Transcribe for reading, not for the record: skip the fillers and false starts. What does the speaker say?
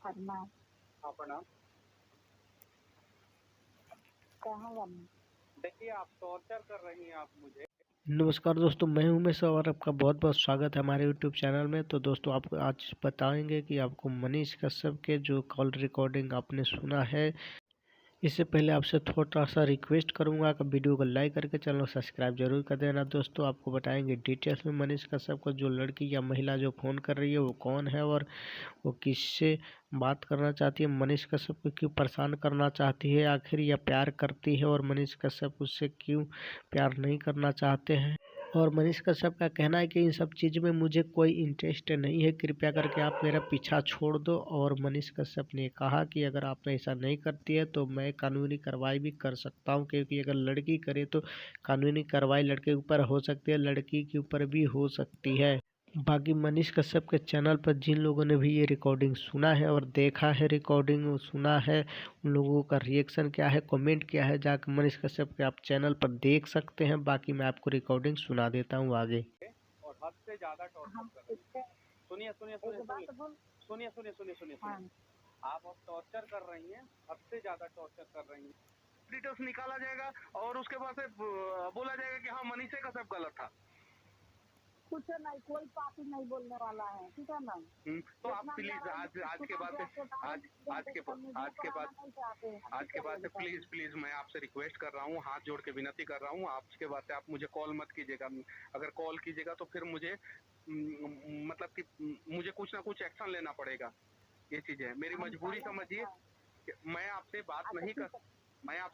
प्रणाम। हाँ प्रणाम। कहाँ जाना? देखिए आप टॉर्चर कर रही हैं आप मुझे। नमस्कार दोस्तों, मैं हूं उमेश और आपका बहुत बहुत स्वागत है हमारे यूट्यूब चैनल में। तो दोस्तों आपको आज बताएंगे कि आपको मनीष कश्यप के जो कॉल रिकॉर्डिंग आपने सुना है, इससे पहले आपसे थोड़ा सा रिक्वेस्ट करूंगा कि वीडियो को लाइक करके चैनल को सब्सक्राइब जरूर कर देना। दोस्तों आपको बताएंगे डिटेल्स में मनीष कश्यप को जो लड़की या महिला जो फ़ोन कर रही है वो कौन है और वो किससे बात करना चाहती है, मनीष कश्यप को क्यों परेशान करना चाहती है आखिर, या प्यार करती है और मनीष कश्यप उससे क्यों प्यार नहीं करना चाहते हैं। और मनीष कश्यप का कहना है कि इन सब चीज़ में मुझे कोई इंटरेस्ट नहीं है, कृपया करके आप मेरा पीछा छोड़ दो। और मनीष कश्यप ने कहा कि अगर आप ऐसा नहीं करती है तो मैं कानूनी कार्रवाई भी कर सकता हूं, क्योंकि अगर लड़की करे तो कानूनी कार्रवाई लड़के के ऊपर हो सकती है, लड़की के ऊपर भी हो सकती है। बाकी मनीष कश्यप के चैनल पर जिन लोगों ने भी ये रिकॉर्डिंग सुना है और देखा है, रिकॉर्डिंग सुना है, उन लोगों का रिएक्शन क्या है, कमेंट क्या है, जाकर मनीष कश्यप के आप चैनल पर देख सकते हैं। बाकी मैं आपको रिकॉर्डिंग सुना देता हूँ आगे। और हद से ज्यादा टॉर्चर हम कर रही इससे हैं। सुनिए सुनिए एक सुनिए बात बोल। सुनिए सुनिए सुनिए सुनिए हाँ, सुनिए आप अब टॉर्चर कर रही हैं, हद से ज्यादा टॉर्चर कर रही हैं। डिटेल्स निकाला जाएगा और उसके बाद से बोला जाएगा कि हाँ मनीष कश्यप गलत था। कुछ नहीं, कोई पार्टी नहीं बोलने वाला है, ठीक है ना। तो आप प्लीज आज के बाद से प्लीज मैं आपसे रिक्वेस्ट कर रहा हूँ, हाथ जोड़ के विनती कर रहा हूँ, आज के बाद से आप मुझे कॉल मत कीजिएगा। अगर कॉल कीजिएगा तो फिर मुझे मतलब कि मुझे कुछ ना कुछ एक्शन लेना पड़ेगा। ये चीज है, मेरी मजबूरी समझिए। मैं आपसे बात नहीं कर